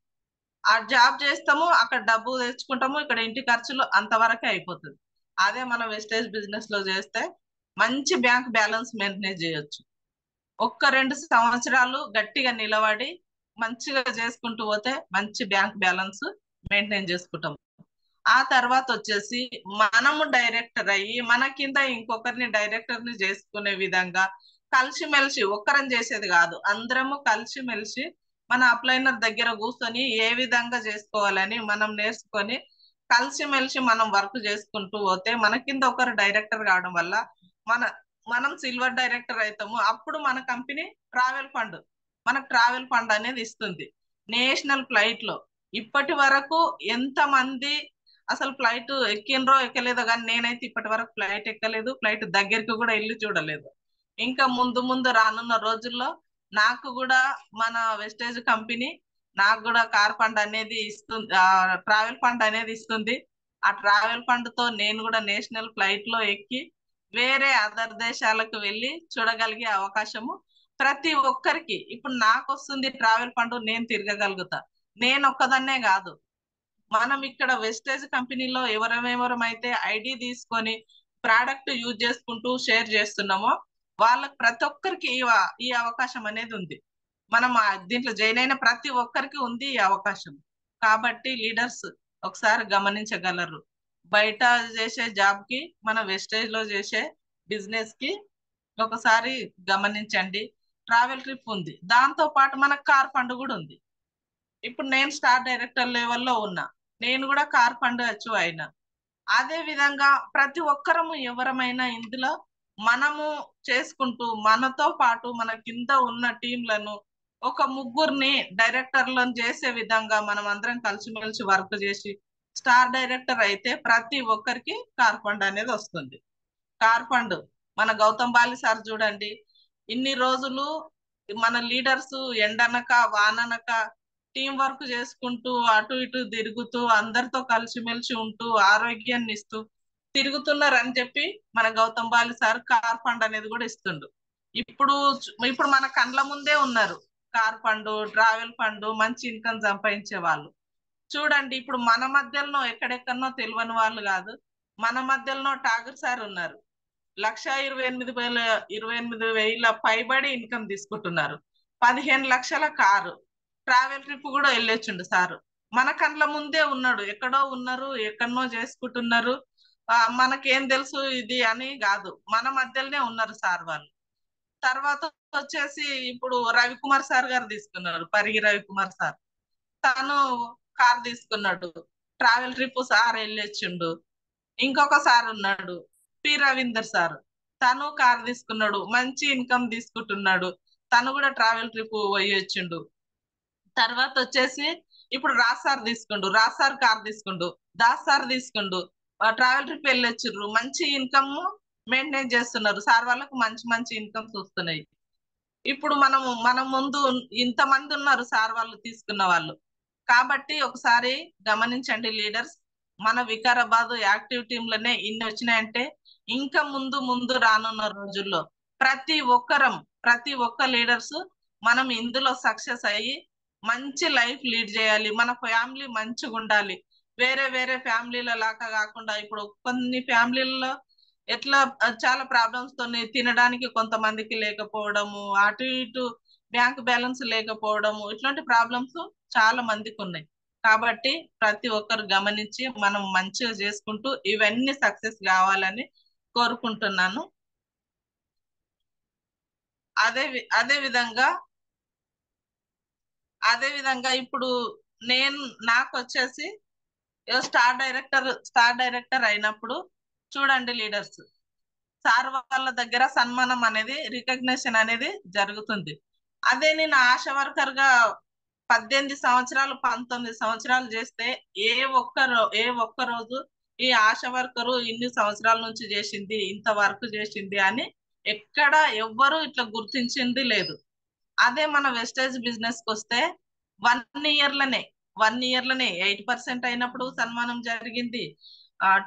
Speaker 1: ఆ జాబ్ చేస్తాము, అక్కడ డబ్బు తెచ్చుకుంటాము, ఇక్కడ ఇంటి ఖర్చులు అంతవరకే అయిపోతుంది. అదే మనం వెస్టేజ్ బిజినెస్ లో చేస్తే మంచి బ్యాంక్ బ్యాలెన్స్ మెయింటైన్ చేయొచ్చు. 1-2 సంవత్సరాలు గట్టిగా నిలబడి మంచిగా చేసుకుంటూ పోతే మంచి బ్యాంక్ బ్యాలెన్స్ మెయింటైన్ చేసుకుంటాం. ఆ తర్వాత వచ్చేసి మనము డైరెక్టర్ అయ్యి మన కింద ఇంకొకరిని డైరెక్టర్ని చేసుకునే విధంగా కలిసిమెలిసి, ఒక్కరం చేసేది కాదు, అందరము కలిసిమెలిసి మన అప్లైనర్ దగ్గర కూర్చొని ఏ విధంగా చేసుకోవాలని మనం నేర్చుకొని కలిసిమెలిసి మనం వర్క్ చేసుకుంటూ పోతే మన కింద ఒకరు డైరెక్టర్ కావడం వల్ల మన మనం సిల్వర్ డైరెక్టర్ అవుతాము. అప్పుడు మన కంపెనీ ట్రావెల్ ఫండ్ మనకు ట్రావెల్ ఫండ్ అనేది ఇస్తుంది. నేషనల్ ఫ్లైట్ లో ఇప్పటి వరకు ఎంత మంది అసలు ఫ్లైట్ ఎక్కినరో ఎక్కలేదో కానీ నేనైతే ఇప్పటి వరకు ఫ్లైట్ ఎక్కలేదు, ఫ్లైట్ దగ్గరికి కూడా వెళ్ళి చూడలేదు. ఇంకా ముందు ముందు రానున్న రోజుల్లో నాకు కూడా మన వెస్టేజ్ కంపెనీ నాకు కూడా కార్ ఫండ్ అనేది ఇస్తుంది, ట్రావెల్ ఫండ్ అనేది ఇస్తుంది. ఆ ట్రావెల్ ఫండ్ తో నేను కూడా నేషనల్ ఫ్లైట్ లో ఎక్కి వేరే అదర్ దేశాలకు వెళ్ళి చూడగలిగే అవకాశము ప్రతి ఒక్కరికి ఇప్పుడు నాకు వస్తుంది. ట్రావెల్ ఫండ్ నేను తిరగగలుగుతా. నేను ఒక్కదాన్నే కాదు, మనం ఇక్కడ వెస్టేజ్ కంపెనీలో ఎవరెవరైతే ఐడి తీసుకొని ప్రోడక్ట్ యూజ్ చేసుకుంటూ షేర్ చేస్తున్నామో వాళ్ళకి ప్రతి ఒక్కరికి ఈ అవకాశం అనేది ఉంది. మనం దీంట్లో జాయిన్ అయిన ప్రతి ఒక్కరికి ఉంది ఈ అవకాశం. కాబట్టి లీడర్స్ ఒకసారి గమనించగలరు. బయట చేసే జాబ్ కి మన వెస్టేజ్ లో చేసే బిజినెస్ కి ఒకసారి గమనించండి. ట్రావెల్ ట్రిప్ ఉంది, దాంతో పాటు మనకు కార్ ఫండ్ కూడా ఉంది. ఇప్పుడు నేను స్టార్ డైరెక్టర్ లెవెల్లో ఉన్నా, నేను కూడా కార్ ఫండ్ అచీవ్ అయినా. అదే విధంగా ప్రతి ఒక్కరము ఎవరమైనా ఇందులో మనము చేసుకుంటూ మనతో పాటు మన కింద ఉన్న టీంలను ఒక ముగ్గురిని డైరెక్టర్లను చేసే విధంగా మనం అందరం కలిసిమెలిసి వర్క్ చేసి స్టార్ డైరెక్టర్ అయితే ప్రతి ఒక్కరికి కార్ ఫండ్ అనేది వస్తుంది. కార్ ఫండ్ మన గౌతమ్ బాలి సార్ చూడండి, ఇన్ని రోజులు మన లీడర్స్ ఎండనక వాననక టీం వర్క్ చేసుకుంటూ అటు ఇటు తిరుగుతూ అందరితో కలిసిమెలిసి ఉంటూ ఆరోగ్యాన్ని ఇస్తూ తిరుగుతున్నారని చెప్పి మన Gautam Bali sir car fund అనేది కూడా ఇస్తుండు. ఇప్పుడు ఇప్పుడు మన కండ్ల ముందే ఉన్నారు కార్ ఫండ్, ట్రావెల్ ఫండ్, మంచి ఇన్కమ్ సంపాదించే వాళ్ళు. చూడండి, ఇప్పుడు మన మధ్యలో ఎక్కడెక్కడనో తెలియని వాళ్ళు కాదు, మన మధ్యలో ఠాగూర్ సార్ ఉన్నారు. 1,28,000 పైబడి ఇన్కమ్ తీసుకుంటున్నారు. 15 లక్షల కారు, ట్రావెల్ ట్రిప్ కూడా వెళ్ళొచ్చుండు సారు. మన కండ్ల ముందే ఉన్నాడు, ఎక్కడో ఉన్నారు, ఎక్కడనో చేసుకుంటున్నారు. మనకేం తెలుసు ఇది అని కాదు, మన మధ్యలోనే ఉన్నారు సార్ వాళ్ళు. తర్వాత వచ్చేసి ఇప్పుడు రవికుమార్ సార్ గారు తీసుకున్నారు, పరిగి రవికుమార్ సార్. తను కార్ తీసుకున్నాడు, ట్రావెల్ ట్రిప్ సార్ వెళ్ళొచ్చిండు. ఇంకొక సార్ ఉన్నాడు పి రవీందర్ సార్, తను కార్ తీసుకున్నాడు, మంచి ఇన్కమ్ తీసుకుంటున్నాడు. తను కూడా ట్రావెల్ ట్రిప్ పోయి వచ్చిండు. తర్వాత వచ్చేసి ఇప్పుడు రాజ్ సార్ తీసుకుండు, రాజ్ సార్ కార్ తీసుకుండు, దాస్ సార్ తీసుకుండు, ట్రావెల్ ట్రిప్ వెళ్ళొచ్చిర్రు, మంచి ఇన్కమ్ మెయింటైన్ చేస్తున్నారు. సార్ వాళ్ళకు మంచి మంచి ఇన్కమ్స్ వస్తున్నాయి. ఇప్పుడు మనం ముందు ఇంతమంది ఉన్నారు సార్ వాళ్ళు తీసుకున్న వాళ్ళు. కాబట్టి ఒకసారి గమనించండి లీడర్స్, మన వికారాబాద్ యాక్టివ్ టీమ్ లోనే ఇన్ని వచ్చినాయంటే ఇంకా ముందు ముందు రానున్న రోజుల్లో ప్రతి ఒక్క లీడర్స్ మనం ఇందులో సక్సెస్ అయ్యి మంచి లైఫ్ లీడ్ చేయాలి. మన ఫ్యామిలీ మంచిగా ఉండాలి. వేరే వేరే ఫ్యామిలీల లాగా కాకుండా ఇప్పుడు కొన్ని ఫ్యామిలీల్లో ఎట్లా చాలా ప్రాబ్లమ్స్ తోని తినడానికి కొంతమందికి లేకపోవడము, అటు ఇటు బ్యాంక్ బ్యాలెన్స్ లేకపోవడము, ఇట్లాంటి ప్రాబ్లమ్స్ చాలా మందికి ఉన్నాయి. కాబట్టి ప్రతి ఒక్కరు గమనించి మనం మంచిగా చేసుకుంటూ ఇవన్నీ సక్సెస్ కావాలని కోరుకుంటున్నాను. అదే అదే విధంగా అదే విధంగా ఇప్పుడు నేను నాకు వచ్చేసి స్టార్ డైరెక్టర్ అయినప్పుడు చూడండి లీడర్స్, సార్ వాళ్ళ దగ్గర సన్మానం అనేది రికగ్నిషన్ అనేది జరుగుతుంది. అదే నేను ఆశా వర్కర్ గా 18 సంవత్సరాలు 19 సంవత్సరాలు చేస్తే ఏ ఒక్క రోజు ఈ ఆశా వర్కరు ఇన్ని సంవత్సరాల నుంచి చేసింది, ఇంత వర్క్ చేసింది అని ఎక్కడ ఎవ్వరు ఇట్లా గుర్తించింది లేదు. అదే మన వెస్టేజ్ బిజినెస్ కి వస్తే 1 ఇయర్ లోనే 8% అయినప్పుడు సన్మానం జరిగింది,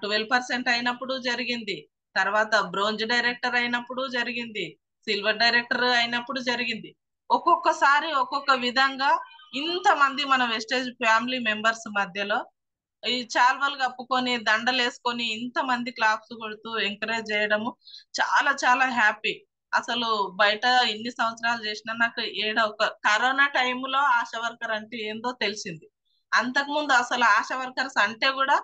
Speaker 1: 12% అయినప్పుడు జరిగింది, తర్వాత బ్రోంజ్ డైరెక్టర్ అయినప్పుడు జరిగింది, సిల్వర్ డైరెక్టర్ అయినప్పుడు జరిగింది. ఒక్కొక్కసారి ఒక్కొక్క విధంగా ఇంతమంది మన వెస్టేజ్ ఫ్యామిలీ మెంబర్స్ మధ్యలో ఈ చాల్వలు కప్పుకొని దండలు వేసుకొని ఇంతమంది క్లాప్స్ కొడుతూ ఎంకరేజ్ చేయడము చాలా చాలా హ్యాపీ. అసలు బయట ఇన్ని సంవత్సరాలు చేసినా నాకు ఒక కరోనా టైంలో ఆశా వర్కర్ అంటే ఏందో తెలిసింది. అంతకుముందు అసలు ఆశా వర్కర్స్ అంటే కూడా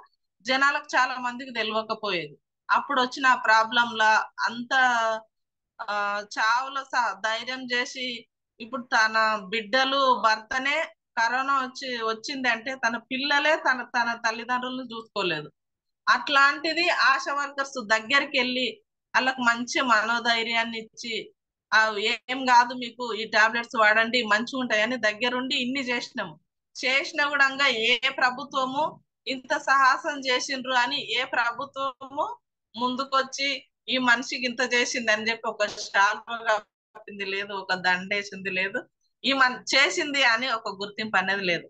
Speaker 1: జనాలకు చాలా మందికి తెలియకపోయేది. అప్పుడు వచ్చిన ప్రాబ్లంలా అంత చావుల ధైర్యం చేసి ఇప్పుడు తన బిడ్డలు భర్తనే కరోనా వచ్చింది అంటే తన పిల్లలే తన తన తల్లిదండ్రులను చూసుకోలేదు. అట్లాంటిది ఆశా వర్కర్స్ దగ్గరికి వెళ్ళి వాళ్ళకి మంచి మనోధైర్యాన్ని ఇచ్చి ఆ ఏం కాదు మీకు ఈ టాబ్లెట్స్ వాడండి మంచిగా ఉంటాయని దగ్గరుండి ఇన్ని చేసినాము. చేసిన కూడా ఏ ప్రభుత్వము ఇంత సాహసం చేసిండ్రు అని ఏ ప్రభుత్వము ముందుకొచ్చి ఈ మనిషికి ఇంత చేసింది అని చెప్పి ఒక శాల్వా కప్పింది లేదు, ఒక దండేసింది లేదు, ఈ చేసింది అని ఒక గుర్తింపు అనేది లేదు.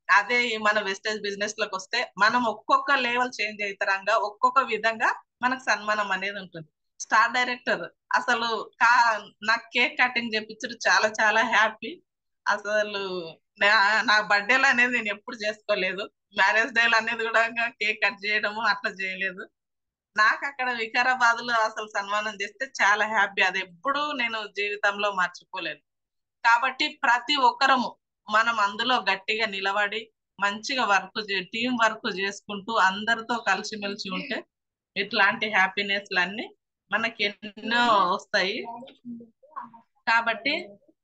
Speaker 1: అదే మన వెస్టేజ్ బిజినెస్ లకు వస్తే మనం ఒక్కొక్క లెవెల్ చేంజ్ అవుతారంగా ఒక్కొక్క విధంగా మనకు సన్మానం అనేది ఉంటుంది. స్టార్ డైరెక్టర్ అసలు కా నాకు కేక్ కటింగ్ చేపించారు, చాలా చాలా హ్యాపీ. అసలు నా బర్త్డేలు అనేది నేను ఎప్పుడు చేసుకోలేదు, మ్యారేజ్ డేలు అనేది కూడా కేక్ కట్ చేయడము అట్లా చేయలేదు. నాకు అక్కడ వికారాబాద్ లో అసలు సన్మానం చేస్తే చాలా హ్యాపీ, అది ఎప్పుడు నేను జీవితంలో మర్చిపోలేను. కాబట్టి ప్రతి ఒక్కరము మనం అందులో గట్టిగా నిలబడి మంచిగా టీం వర్క్ చేసుకుంటూ అందరితో కలిసిమెలిసి ఉంటే ఇట్లాంటి హ్యాపీనెస్ అన్ని మనకి ఎన్నో వస్తాయి. కాబట్టి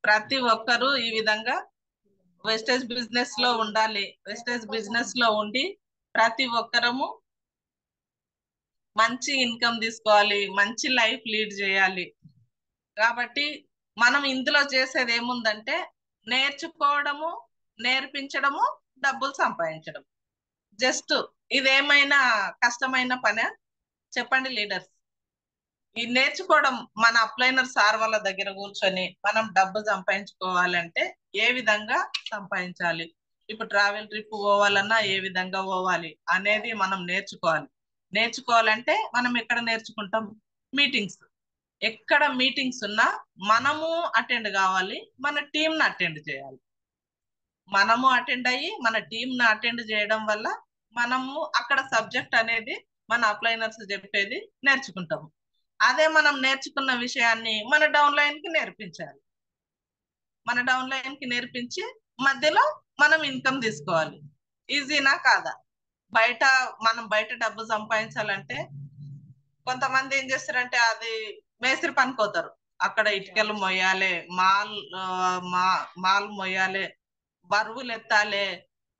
Speaker 1: ప్రతి ఒక్కరూ ఈ విధంగా వెస్టేజ్ బిజినెస్ లో ఉండాలి. వెస్టేజ్ బిజినెస్ లో ఉండి ప్రతి ఒక్కరము మంచి ఇన్కమ్ తీసుకోవాలి, మంచి లైఫ్ లీడ్ చేయాలి. కాబట్టి మనం ఇందులో చేసేది ఏముందంటే నేర్చుకోవడము, నేర్పించడము, డబ్బులు సంపాదించడం. జస్ట్ ఇదేమైనా కష్టమైన పనే చెప్పండి లీడర్స్? ఈ నేర్చుకోవడం మన అప్లైనర్ సార్ వాళ్ళ దగ్గర కూర్చొని మనం డబ్బు సంపాదించుకోవాలంటే ఏ విధంగా సంపాదించాలి, ఇప్పుడు ట్రావెల్ ట్రిప్ పోవాలన్నా ఏ విధంగా పోవాలి అనేది మనం నేర్చుకోవాలి. నేర్చుకోవాలంటే మనం ఎక్కడ నేర్చుకుంటాం? మీటింగ్స్. ఎక్కడ మీటింగ్స్ ఉన్నా మనము అటెండ్ కావాలి, మన టీంను అటెండ్ చేయాలి. మనము అటెండ్ అయ్యి మన టీంను అటెండ్ చేయడం వల్ల మనము అక్కడ సబ్జెక్ట్ అనేది మన అప్లైనర్స్ చెప్పేది నేర్చుకుంటాము. అదే మనం నేర్చుకున్న విషయాన్ని మన డౌన్ లైన్ కి నేర్పించాలి. మన డౌన్ లైన్ కి నేర్పించి మధ్యలో మనం ఇన్కమ్ తీసుకోవాలి. ఈజీనా కాదా? మనం బయట డబ్బు సంపాదించాలంటే కొంతమంది ఏం చేస్తారంటే అది మేస్త్రి పనిపోతారు, అక్కడ ఇటుకలు మొయ్యాలి, మాల్ మొయ్యాలి, బరువులు ఎత్తాలి,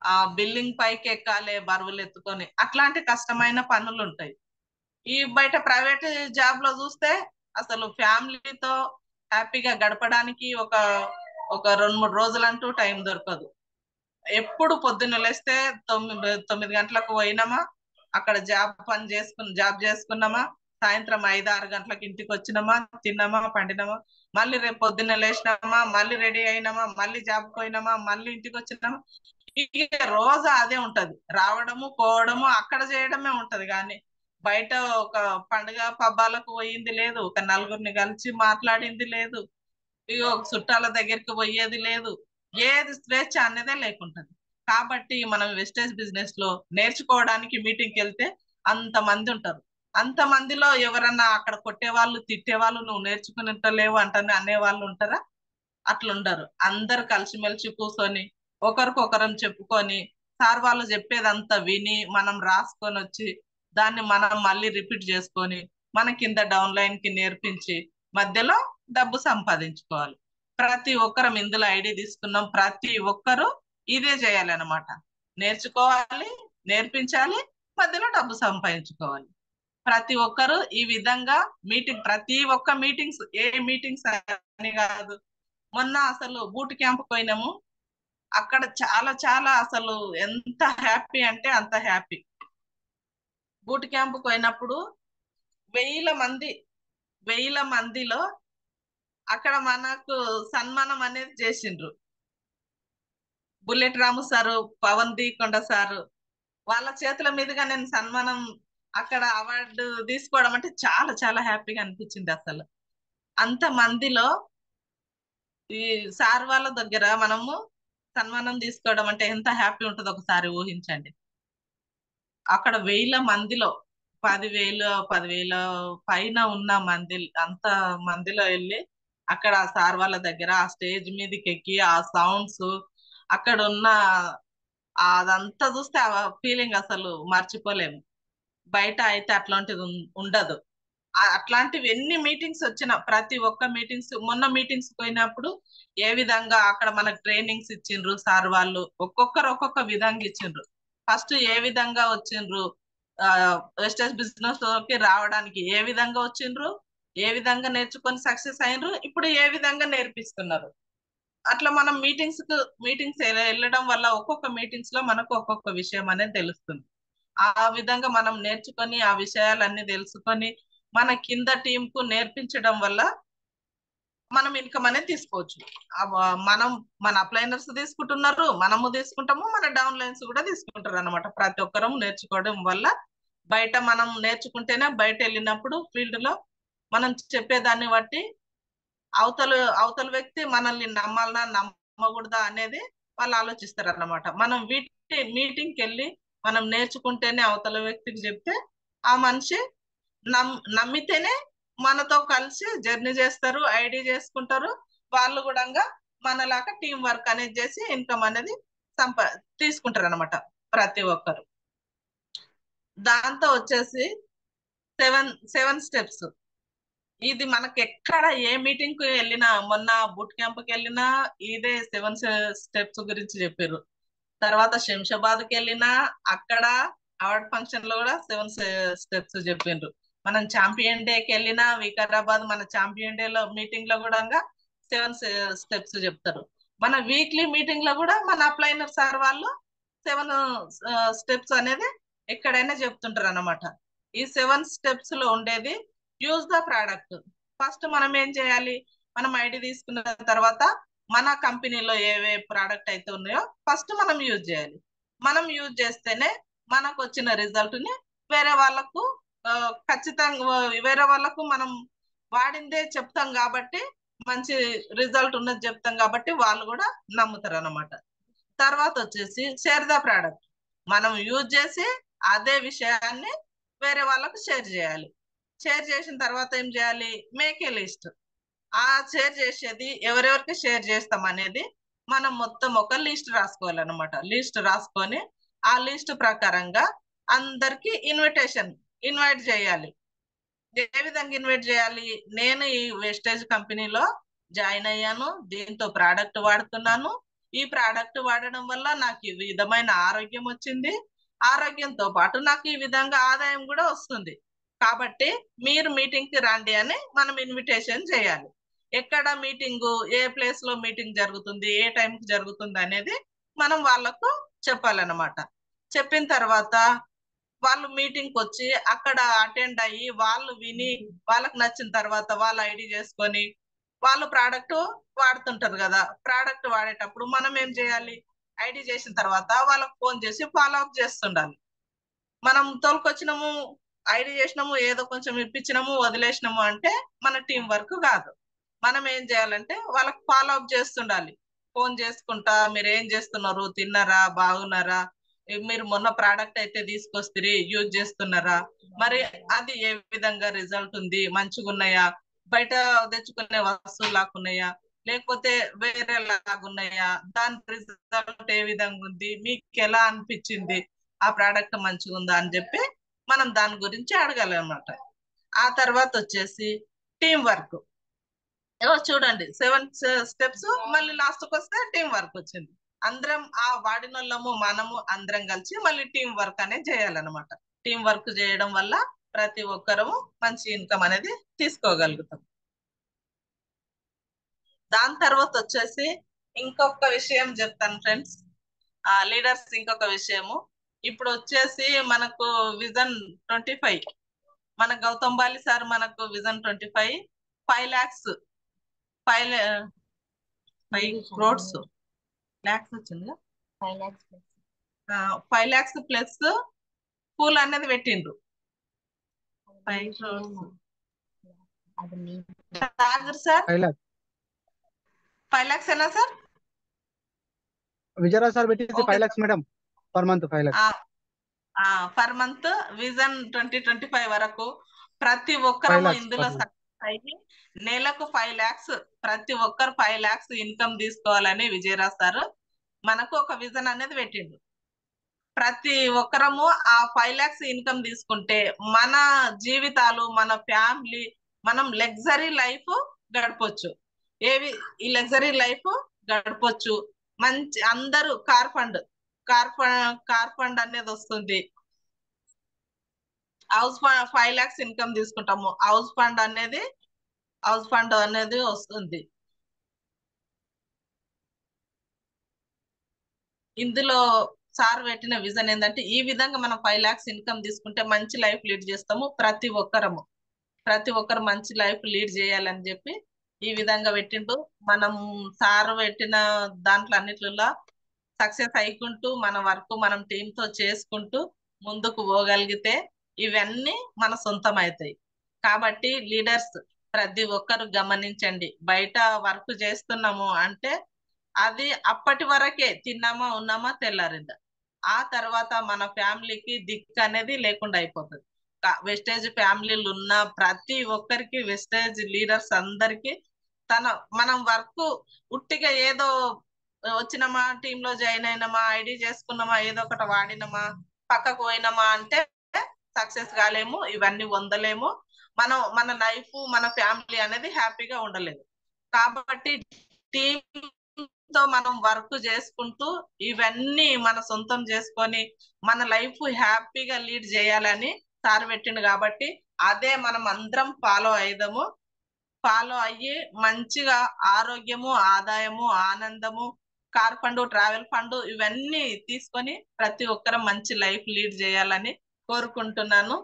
Speaker 1: ఆ బిల్డింగ్ పైకి ఎక్కాలి బరువులు ఎత్తుకొని, అట్లాంటి కష్టమైన పనులు ఉంటాయి. ఈ బయట ప్రైవేట్ జాబ్ లో చూస్తే అసలు ఫ్యామిలీతో హ్యాపీగా గడపడానికి ఒక ఒక 2-3 రోజులంటూ టైం దొరకదు. ఎప్పుడు పొద్దున్న లేస్తే 9 గంటలకు పోయినామా, అక్కడ జాబ్ చేసుకున్నామా, సాయంత్రం 5-6 గంటలకు ఇంటికి వచ్చినామా, తిన్నామా, పండినామా, మళ్ళీ రేపు పొద్దున్న లేచినామా, మళ్ళీ రెడీ అయినామా, మళ్ళీ జాబ్ పోయినామా, మళ్ళీ ఇంటికి వచ్చినామా. ఇక రోజు అదే ఉంటది, రావడము పోవడము అక్కడ చేయడమే ఉంటది. కానీ బయట ఒక పండుగ పబ్బాలకు పోయింది లేదు, ఒక నలుగురిని కలిసి మాట్లాడింది లేదు, ఇక చుట్టాల దగ్గరికి పోయేది లేదు, ఏది స్వేచ్ఛ అనేదే లేకుంటది. కాబట్టి మనం వెస్టేజ్ బిజినెస్ లో నేర్చుకోవడానికి మీటింగ్కి వెళ్తే అంత మంది ఉంటారు. అంత మందిలో ఎవరన్నా అక్కడ కొట్టేవాళ్ళు, తిట్టేవాళ్ళు, నువ్వు నేర్చుకునేటలేవు అంటనే అనేవాళ్ళు ఉంటారా? అట్లుండరు. అందరు కలిసిమెలిసి కూర్చొని ఒకరికొకరం చెప్పుకొని సార్ వాళ్ళు చెప్పేదంతా విని మనం రాసుకొని వచ్చి దాన్ని మనం మళ్ళీ రిపీట్ చేసుకొని మన కింద డౌన్ లైన్ కి నేర్పించి మధ్యలో డబ్బు సంపాదించుకోవాలి. ప్రతి ఒక్కరం ఇందులో ఐడి తీసుకున్నాం, ప్రతి ఒక్కరు ఇదే చేయాలన్నమాట. నేర్చుకోవాలి, నేర్పించాలి, మధ్యలో డబ్బు సంపాదించుకోవాలి. ప్రతి ఒక్కరు ఈ విధంగా ప్రతి ఒక్క మీటింగ్స్ అని కాదు, మొన్న అసలు బూట్ క్యాంప్ పోయినాము, అక్కడ చాలా చాలా అసలు ఎంత హ్యాపీ అంటే అంత హ్యాపీ. బూట్ క్యాంప్ పోయినప్పుడు వేల మందిలో అక్కడ మనకు సన్మానం అనేది చేసిండ్రు. బుల్లెట్ రాము సారు, పవన్ ది కొండ సారు వాళ్ళ చేతుల మీదుగా నేను సన్మానం అక్కడ అవార్డు తీసుకోవడం అంటే చాలా చాలా హ్యాపీగా అనిపించింది. అసలు అంత మందిలో ఈ సార్ వాళ్ళ దగ్గర మనము సన్మానం తీసుకోవడం అంటే ఎంత హ్యాపీ ఉంటుందో ఒకసారి ఊహించండి. అక్కడ వేల మందిలో 10,000 పైన ఉన్న మంది, అంత మందిలో వెళ్ళి అక్కడ ఆ సార్ వాళ్ళ దగ్గర ఆ స్టేజ్ మీదకి ఎక్కి ఆ సౌండ్స్ అక్కడ ఉన్న అదంతా చూస్తే ఆ ఫీలింగ్ అసలు మర్చిపోలేము. బయట అయితే అట్లాంటిది ఉండదు. అట్లాంటివి ఎన్ని మీటింగ్స్ వచ్చినా ప్రతి ఒక్క మీటింగ్స్, మొన్న మీటింగ్స్ పోయినప్పుడు ఏ విధంగా అక్కడ మనకు ట్రైనింగ్స్ ఇచ్చిండ్రు సార్ వాళ్ళు, ఒక్కొక్కరు ఒక్కొక్క విధంగా ఇచ్చిండ్రు. ఫస్ట్ ఏ విధంగా వచ్చిండ్రు, వెస్టేజ్ బిజినెస్ కి రావడానికి ఏ విధంగా వచ్చిండ్రు, ఏ విధంగా నేర్చుకొని సక్సెస్ అయినరు, ఇప్పుడు ఏ విధంగా నేర్పిస్తున్నారు. అట్లా మనం మీటింగ్స్ వెళ్ళడం వల్ల ఒక్కొక్క మీటింగ్స్ లో మనకు ఒక్కొక్క విషయం అనేది తెలుస్తుంది. ఆ విధంగా మనం నేర్చుకొని ఆ విషయాలన్నీ తెలుసుకొని మన కింద టీం కు నేర్పించడం వల్ల మనం ఇన్కమ్ అనేది తీసుకోవచ్చు. మనం మన అప్లైనర్స్ తీసుకుంటున్నారు, మనము తీసుకుంటాము, మన డౌన్ లైన్స్ కూడా తీసుకుంటారు అనమాట. ప్రతి ఒక్కరం నేర్చుకోవడం వల్ల బయట మనం నేర్చుకుంటేనే బయట వెళ్ళినప్పుడు ఫీల్డ్ లో మనం చెప్పేదాన్ని బట్టి అవతల వ్యక్తి మనల్ని నమ్మాలనా నమ్మకూడదా అనేది వాళ్ళు ఆలోచిస్తారు అన్నమాట. మనం వీటి మీటింగ్కి వెళ్ళి మనం నేర్చుకుంటేనే అవతల వ్యక్తికి చెప్తే ఆ మనిషి నమ్మితేనే మనతో కలిసి జర్నీ చేస్తారు, ఐడి చేసుకుంటారు. వాళ్ళు కూడా మనలాగా టీం వర్క్ అనేది చేసి ఇన్కమ్ అనేది తీసుకుంటారు అనమాట ప్రతి ఒక్కరు. దాంతో వచ్చేసి సెవెన్ స్టెప్స్. ఇది మనకి ఎక్కడ ఏ మీటింగ్ కు వెళ్ళినా, మొన్న బూట్ క్యాంప్ కి వెళ్ళినా ఇదే 7 స్టెప్స్ గురించి చెప్పారు. తర్వాత శంషాబాద్ కి వెళ్ళినా అక్కడ అవార్డ్ ఫంక్షన్ లో కూడా 7 స్టెప్స్ చెప్పిండ్రు. మనం ఛాంపియన్ డే కి వెళ్ళినా వికారాబాద్ మన ఛాంపియన్ డే లో మీటింగ్ లో కూడా 7 స్టెప్స్ చెప్తారు. మన వీక్లీ మీటింగ్ లో కూడా మన అప్లైనర్ సార్ వాళ్ళు 7 స్టెప్స్ అనేది ఎక్కడైనా చెప్తుంటారు అన్నమాట. ఈ 7 స్టెప్స్ లో ఉండేది యూజ్ ద ప్రోడక్ట్. ఫస్ట్ మనం ఏం చేయాలి, మనం ఐడి తీసుకున్న తర్వాత మన కంపెనీలో ఏవే ప్రోడక్ట్ అయితే ఉన్నాయో ఫస్ట్ మనం యూజ్ చేయాలి. మనం యూజ్ చేస్తేనే మనకు వచ్చిన రిజల్ట్ ని వేరే వాళ్ళకు ఖచ్చితంగా వేరే వాళ్ళకు మనం వాడిందే చెప్తాం కాబట్టి, మంచి రిజల్ట్ ఉన్నది చెప్తాం కాబట్టి వాళ్ళు కూడా నమ్ముతారు అన్నమాట. తర్వాత వచ్చేసి షేర్ ద ప్రోడక్ట్. మనం యూజ్ చేసి అదే విషయాన్ని వేరే వాళ్ళకు షేర్ చేయాలి. షేర్ చేసిన తర్వాత ఏం చేయాలి, మేక్ ఏ లిస్ట్. ఆ షేర్ చేసేది ఎవరెవరికి షేర్ చేస్తాం అనేది మనం మొత్తం ఒక లిస్ట్ రాసుకోవాలన్నమాట. లిస్ట్ రాసుకొని ఆ లిస్ట్ ప్రకారంగా అందరికి ఇన్వైట్ చేయాలి. ఏ విధంగా ఇన్వైట్ చేయాలి, నేను ఈ వేస్టేజ్ కంపెనీలో జాయిన్ అయ్యాను, దీంతో ప్రోడక్ట్ వాడుతున్నాను, ఈ ప్రోడక్ట్ వాడడం వల్ల నాకు ఈ విధమైన ఆరోగ్యం వచ్చింది, ఆరోగ్యంతో పాటు నాకు ఈ విధంగా ఆదాయం కూడా వస్తుంది, కాబట్టి మీరు మీటింగ్ కి రండి అని మనం ఇన్విటేషన్ చేయాలి. ఎక్కడ మీటింగ్, ఏ ప్లేస్ లో మీటింగ్ జరుగుతుంది, ఏ టైంకి జరుగుతుంది అనేది మనం వాళ్ళకు చెప్పాలన్నమాట. చెప్పిన తర్వాత వాళ్ళు మీటింగ్ వచ్చి అక్కడ అటెండ్ అయ్యి వాళ్ళు విని వాళ్ళకి నచ్చిన తర్వాత వాళ్ళు ఐడి చేసుకొని వాళ్ళు ప్రోడక్ట్ వాడుతుంటారు కదా. ప్రోడక్ట్ వాడేటప్పుడు మనం ఏం చేయాలి, ఐడి చేసిన తర్వాత వాళ్ళకి ఫోన్ చేసి ఫాలో అప్ చేస్తుండాలి. మనం తోలుకొచ్చినాము, ఐడి చేసినాము, ఏదో కొంచెం ఇప్పించినాము, వదిలేసినాము అంటే మన టీం వర్క్ కాదు. మనం ఏం చేయాలంటే వాళ్ళకి ఫాలో అప్ చేస్తుండాలి. ఫోన్ చేసుకుంటా మీరు ఏం చేస్తున్నారు, తిన్నారా, బాగున్నారా, మీరు మొన్న ప్రోడక్ట్ అయితే తీసుకొస్తే యూజ్ చేస్తున్నారా, మరి అది ఏ విధంగా రిజల్ట్ ఉంది, మంచిగా ఉన్నాయా, బయట తెచ్చుకునే వస్తువులు లాక్కున్నాయా లేకపోతే వేరే లాగున్నాయా, దాని రిజల్ట్ ఏ విధంగా ఉంది, మీకు ఎలా అనిపించింది, ఆ ప్రోడక్ట్ మంచిగా ఉందా అని చెప్పి మనం దాని గురించి అడగాలన్నమాట. ఆ తర్వాత వచ్చేసి టీం వర్క్. చూడండి 7 స్టెప్స్, మళ్ళీ లాస్ట్ కి వస్తే టీం వర్క్ వచ్చింది. అందరం ఆ వాడినోళ్ళము మనము అందరం కలిసి మళ్ళీ టీం వర్క్ అనేది చేయాలన్నమాట. టీం వర్క్ చేయడం వల్ల ప్రతి ఒక్కరము మంచి ఇన్కమ్ అనేది తీసుకోగలుగుతాం. దాని తర్వాత వచ్చేసి ఇంకొక విషయం చెప్తాను ఫ్రెండ్స్, లీడర్స్ ఇంకొక విషయము. ఇప్పుడు వచ్చేసి మనకు విజన్ 25, మన గౌతమ్ బాలి సార్ మనకు విజన్ 25 5 lakhs 5 crores లాక్స్ వచ్చింది, 5 lakhs ప్లస్ స్కూల్ అనేది పెట్టిండ్రు. 5 crores సార్,
Speaker 2: 5 lakhs
Speaker 1: 5 lakhs ఏనా సార్?
Speaker 2: విజయరాజ్ సార్ పెట్టింది
Speaker 1: okay
Speaker 2: 5 lakhs madam, per month 5 lakhs.
Speaker 1: Per month vision 2025 వరకు ప్రతి
Speaker 2: 5
Speaker 1: ఒక్కరము
Speaker 2: lakhs
Speaker 1: ఇందులో
Speaker 2: per month.
Speaker 1: సక్సెస్ అయ్యి నెలకు 5 lakhs, ప్రతి ఒక్కరు 5 lakhs ఇన్కమ్ తీసుకోవాలని విజయరాజ్ సార్ మనకు ఒక విజన్ అనేది పెట్టిండు. ప్రతి ఒక్కరము ఆ 5 lakhs ఇన్కమ్ తీసుకుంటే మన జీవితాలు, మన ఫ్యామిలీ, మనం లగ్జరీ లైఫ్ గడపొచ్చు. ఏవి ఈ లగ్జరీ లైఫ్ గడపొచ్చు. మంచి అందరూ కార్ ఫండ్ అనేది వస్తుంది. హౌస్ ఫండ్ 5 lakhs ఇన్కమ్ తీసుకుంటాము. హౌస్ ఫండ్ అనేది వస్తుంది. ఇందులో సార్ పెట్టిన విజన్ ఏంటంటే ఈ విధంగా మనం 5 lakhs ఇన్కమ్ తీసుకుంటే మంచి లైఫ్ లీడ్ చేస్తాము. ప్రతి ఒక్కరు మంచి లైఫ్ లీడ్ చేయాలని చెప్పి ఈ విధంగా పెట్టిండు. మనం సార్ పెట్టిన దాంట్లో అన్నిట్లలో సక్సెస్ అయ్యుకుంటూ మన వర్క్ మనం టీమ్ తో చేసుకుంటూ ముందుకు పోగలిగితే ఇవన్నీ మన సొంతం అవుతాయి. కాబట్టి లీడర్స్ ప్రతి ఒక్కరు గమనించండి. బయట వర్క్ చేస్తున్నాము అంటే అది అప్పటి వరకే, తిన్నామా ఉన్నామా తెల్లారిందా. ఆ తర్వాత మన ఫ్యామిలీకి దిక్కు అనేది లేకుండా అయిపోతుంది. వెస్టేజ్ ఫ్యామిలీలు ఉన్న ప్రతి ఒక్కరికి, వెస్టేజ్ లీడర్స్ అందరికి మనం వర్క్ ఉట్టిగా ఏదో వచ్చినామా, టీమ్ లో జాయిన్ అయినామా, ఐడి చేసుకున్నామా, ఏదో ఒకటి వాడినామా, పక్కకు పోయినామా అంటే సక్సెస్ కాలేము, ఇవన్నీ పొందలేము. మన లైఫ్, మన ఫ్యామిలీ అనేది హ్యాపీగా ఉండలేదు. కాబట్టి టీమ్ తో మనం వర్క్ చేసుకుంటూ ఇవన్నీ మన సొంతం చేసుకొని మన లైఫ్ హ్యాపీగా లీడ్ చేయాలని సార్ పెట్టిండు. కాబట్టి అదే మనం అందరం ఫాలో అయ్యి మంచిగా ఆరోగ్యము, ఆదాయము, ఆనందము, కార్ ఫండ్, ట్రావెల్ ఫండ్ ఇవన్నీ తీసుకొని ప్రతి ఒక్కరు మంచి లైఫ్ లీడ్ చేయాలని కోరుకుంటున్నాను.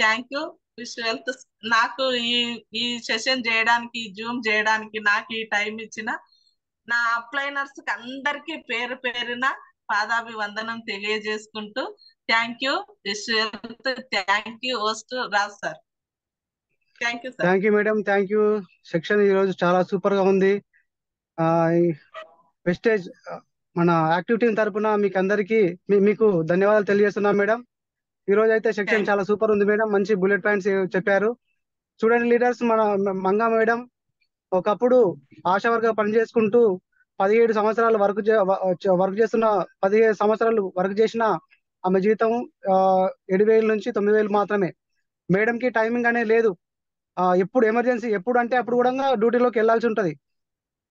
Speaker 1: Thank you. Wish health. నాకు ఈ ఈ సెషన్ చేయడానికి, జూమ్ చేయడానికి నాకు ఈ టైం ఇచ్చిన నా అప్లైనర్స్ కి అందరికి పేరు పేరున పాదాభివందనం తెలియజేసుకుంటూ thank you. Wish health. Thank you host Raj sir. Thank you sir.
Speaker 2: Thank you madam, thank you. Section ఈ రోజు చాలా సూపర్ గా ఉంది. వెస్టేజ్ మన యాక్టివ్ టీం తరపున మీకు అందరికి మీకు ధన్యవాదాలు తెలియజేస్తున్నాం మేడం. ఈ రోజు అయితే సెక్షన్ చాలా సూపర్ ఉంది మేడం. మంచి బుల్లెట్ పాయింట్స్ చెప్పారు. స్టూడెంట్ లీడర్స్ మన మంగా మేడం ఒకప్పుడు ఆశా వర్గ పని చేసుకుంటూ 17 సంవత్సరాలు వర్క్ చేస్తున్న 15 సంవత్సరాలు వర్క్ చేసిన ఆమె జీతం 7,000 నుంచి 9,000 మాత్రమే. మేడం కి టైమింగ్ అనేది లేదు. ఎప్పుడు ఎమర్జెన్సీ ఎప్పుడు అంటే అప్పుడు కూడా డ్యూటీలోకి వెళ్లాల్సి ఉంటది.